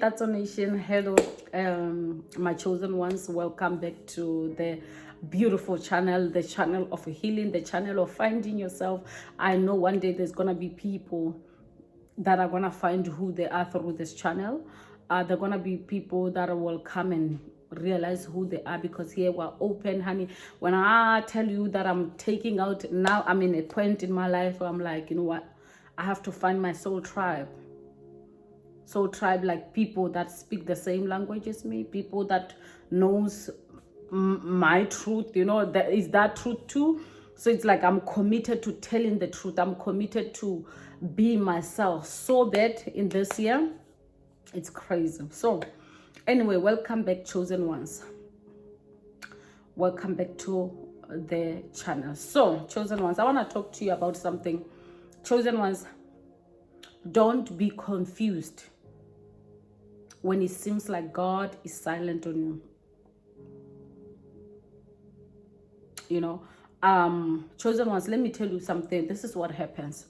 That's a nation. Hello, my chosen ones. Welcome back to the beautiful channel, the channel of healing, the channel of finding yourself. I know one day there's gonna be people that are gonna find who they are through this channel. They're gonna be people that will come and realize who they are, because here we're open, honey. When I tell you that I'm taking out now, I'm in a point in my life where I'm like, you know what, I have to find my soul tribe. Soul tribe, like people that speak the same language as me, people that knows my truth, that is that truth too. So it's like I'm committed to telling the truth. I'm committed to be myself so bad in this year. It's crazy. So anyway, welcome back, chosen ones. Welcome back to the channel. So chosen ones, I want to talk to you about something. Chosen ones, don't be confused when it seems like God is silent on you. Chosen ones, let me tell you something. This is what happens.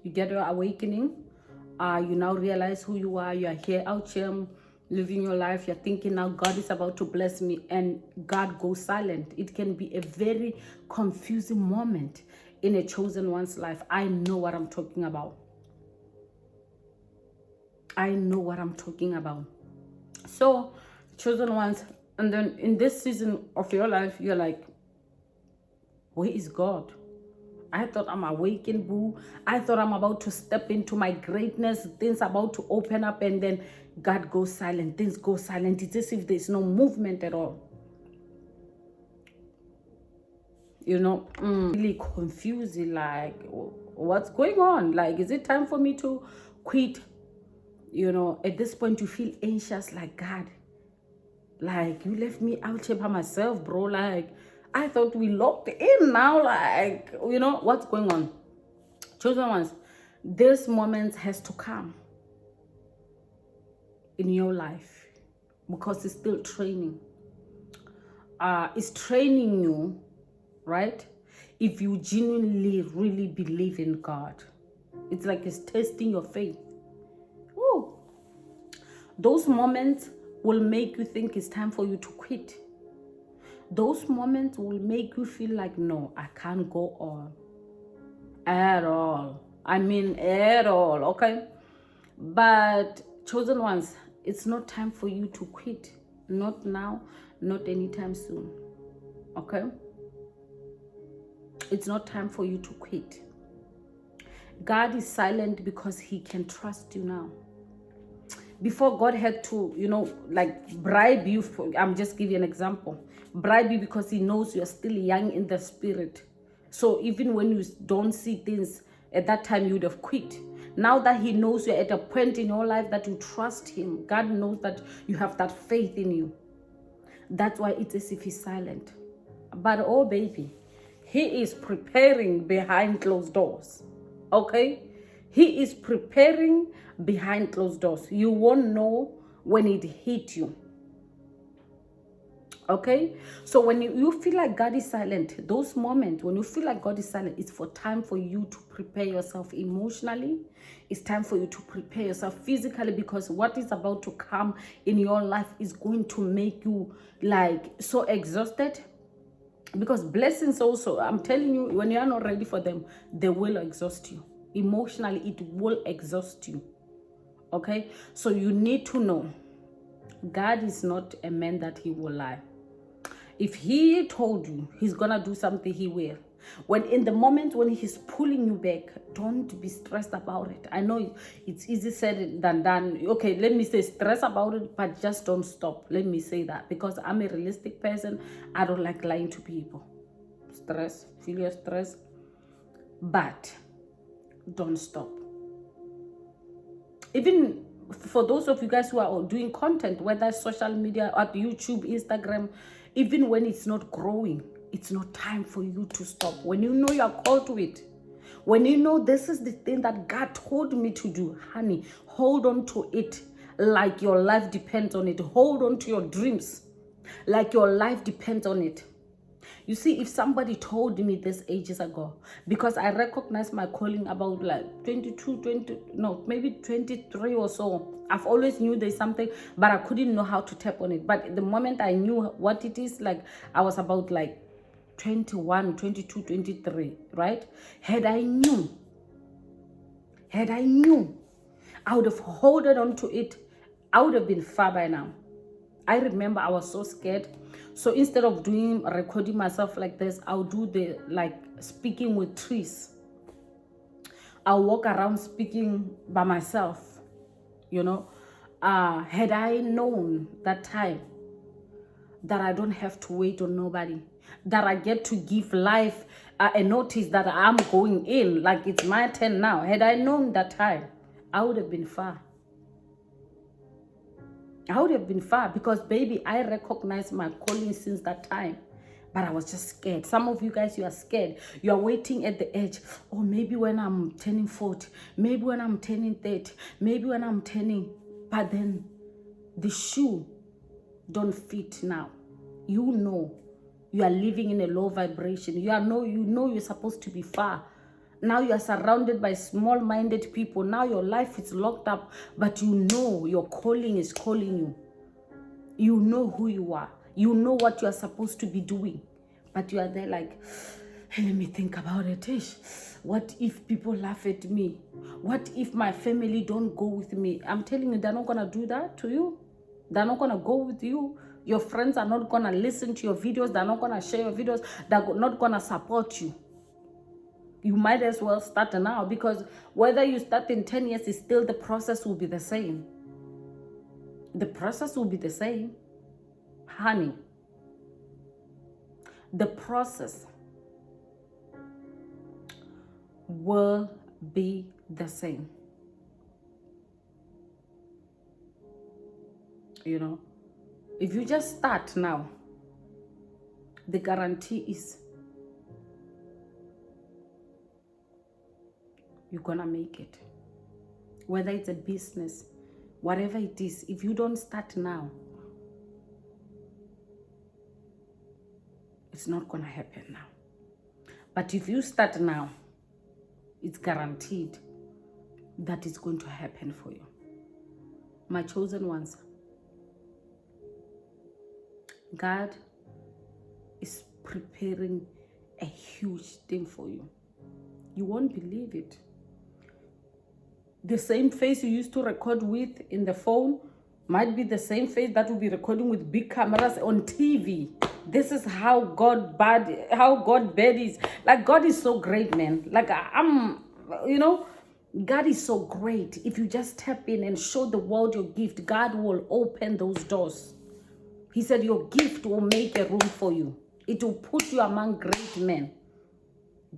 You get your awakening. You now realize who you are. You are here, out here, living your life. You're thinking now God is about to bless me, and God goes silent. It can be a very confusing moment in a chosen one's life. I know what I'm talking about. I know what I'm talking about. So, chosen ones, and then in this season of your life, you're like, where is God? I thought I'm awakened, boo. I thought I'm about to step into my greatness. Things about to open up, and then God goes silent. Things go silent. It's as if there's no movement at all. Really confusing. Like, what's going on? Like, is it time for me to quit? At this point, you feel anxious, like, God, like, you left me out here by myself, bro. Like, I thought we locked in now. Like, what's going on? Chosen ones, this moment has to come in your life, because it's still training. It's training you, right? If you genuinely really believe in God, it's like it's testing your faith. Woo. Those moments will make you think it's time for you to quit. Those moments will make you feel like, no, I can't go on at all. I mean, at all, okay? But chosen ones, it's not time for you to quit. Not now, not anytime soon, okay? It's not time for you to quit. God is silent because he can trust you now. Before, God had to, like, bribe you. I'm just giving you an example. Bribe you because he knows you're still young in the spirit. So even when you don't see things, at that time you would have quit. Now that he knows you're at a point in your life that you trust him, God knows that you have that faith in you. That's why it's as if he's silent. But oh baby, he is preparing behind closed doors. Okay? He is preparing behind closed doors. You won't know when it hit you. Okay? So when you feel like God is silent, those moments when you feel like God is silent, it's for time for you to prepare yourself emotionally. It's time for you to prepare yourself physically, because what is about to come in your life is going to make you like so exhausted. Because blessings also, I'm telling you, when you are not ready for them, they will exhaust you. Emotionally, it will exhaust you. Okay? So you need to know, God is not a man that he will lie. If he told you he's gonna do something, he will. When in the moment when he's pulling you back, don't be stressed about it. I know it's easy said than done. Okay, let me say stress about it, but just don't stop. Let me say that, because I'm a realistic person. I don't like lying to people. Feel your stress, but don't stop. Even for those of you guys who are doing content, whether social media, at YouTube, Instagram, even when it's not growing, it's not time for you to stop. When you know you are called to it, when you know this is the thing that God told me to do, honey, hold on to it like your life depends on it. Hold on to your dreams like your life depends on it. You see, if somebody told me this ages ago, because I recognize my calling about like 22, 20, no, maybe 23 or so. I've always knew there's something, but I couldn't know how to tap on it. But the moment I knew what it is, like I was about like 21, 22, 23, right? Had I knew, I would have holded on to it. I would have been far by now. I remember I was so scared. So instead of recording myself like this, I'll do the like speaking with trees. I'll walk around speaking by myself, you know. Had I known that time that I don't have to wait on nobody, that I get to give life a notice that I'm going in, like it's my turn now. Had I known that time, I would have been far. I would have been far because, baby, I recognize my calling since that time. But I was just scared. Some of you guys, you are scared. You are waiting at the edge. Oh, maybe when I'm turning 40. Maybe when I'm turning 30. Maybe when I'm turning. But then the shoe don't fit now. You know you are living in a low vibration. You know you're supposed to be far. Now you are surrounded by small-minded people. Now your life is locked up, but you know your calling is calling you. You know who you are. You know what you are supposed to be doing. But you are there like, hey, let me think about it. What if people laugh at me? What if my family don't go with me? I'm telling you, they're not going to do that to you. They're not going to go with you. Your friends are not going to listen to your videos. They're not going to share your videos. They're not going to support you. You might as well start now, because whether you start in 10 years, is still the process will be the same. The process will be the same, honey. The process will be the same. You know, if you just start now, the guarantee is you're gonna make it. Whether it's a business, whatever it is, if you don't start now, it's not gonna happen now. But if you start now, it's guaranteed that it's going to happen for you. My chosen ones, God is preparing a huge thing for you. You won't believe it. The same face you used to record with in the phone might be the same face that will be recording with big cameras on TV. This is how God bad is. Like, God is so great, man. Like, God is so great. If you just tap in and show the world your gift, God will open those doors. He said your gift will make a room for you. It will put you among great men.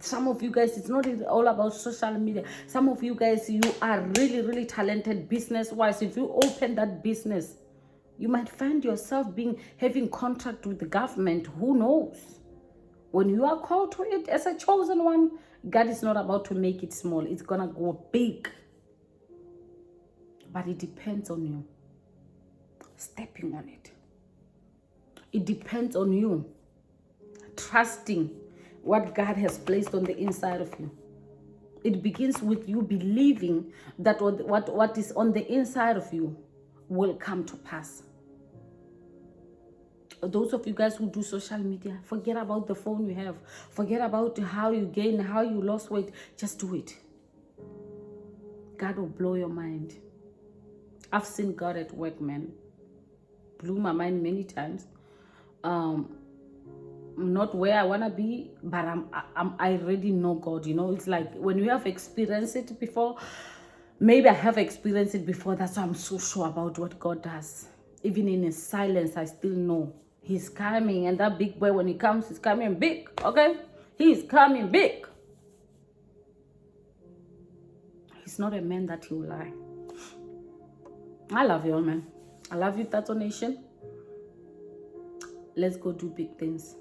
Some of you guys, it's not all about social media. Some of you guys, you are really, really talented business-wise. If you open that business, you might find yourself having contract with the government. Who knows? When you are called to it as a chosen one, God is not about to make it small. It's going to go big. But it depends on you stepping on it. It depends on you trusting what God has placed on the inside of you. It begins with you believing that what is on the inside of you will come to pass. Those of you guys who do social media, forget about the phone you have. Forget about how you gain, how you lost weight. Just do it. God will blow your mind. I've seen God at work, man. Blew my mind many times. Not where I want to be, but I already know God. You know, it's like when you have experienced it before, maybe I have experienced it before. That's why I'm so sure about what God does. Even in his silence, I still know he's coming. And that big boy, when he comes, he's coming big. Okay? He's coming big. He's not a man that he will lie. I love you all, man. I love you, Tattoo Nation. Let's go do big things.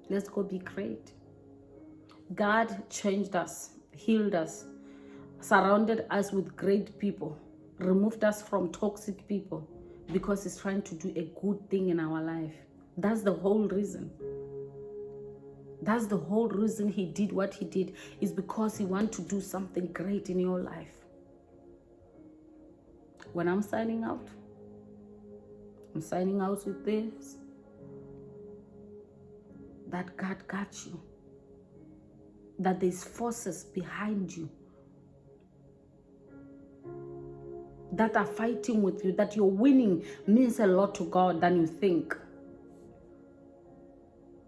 Let's go be great. God changed us, healed us, surrounded us with great people, removed us from toxic people because he's trying to do a good thing in our life. That's the whole reason. That's the whole reason he did what he did, is because he wants to do something great in your life. When I'm signing out with this, that God got you, that there's forces behind you that are fighting with you, that your winning means a lot to God than you think.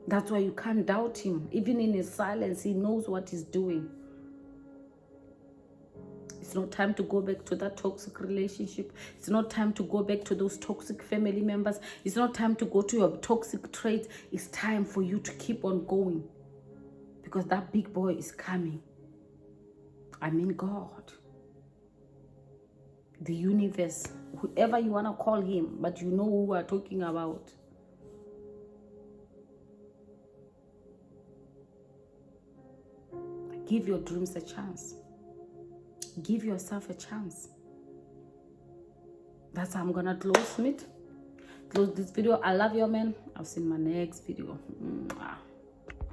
That's why you can't doubt him. Even in his silence, he knows what he's doing. It's not time to go back to that toxic relationship. It's not time to go back to those toxic family members. It's not time to go to your toxic traits. It's time for you to keep on going, because that big boy is coming. I mean God, the universe, whoever you want to call him, but you know who we're talking about. Give your dreams a chance. Give yourself a chance. That's how I'm gonna close this video. I love you, man. I'll see you in my next video. Mwah.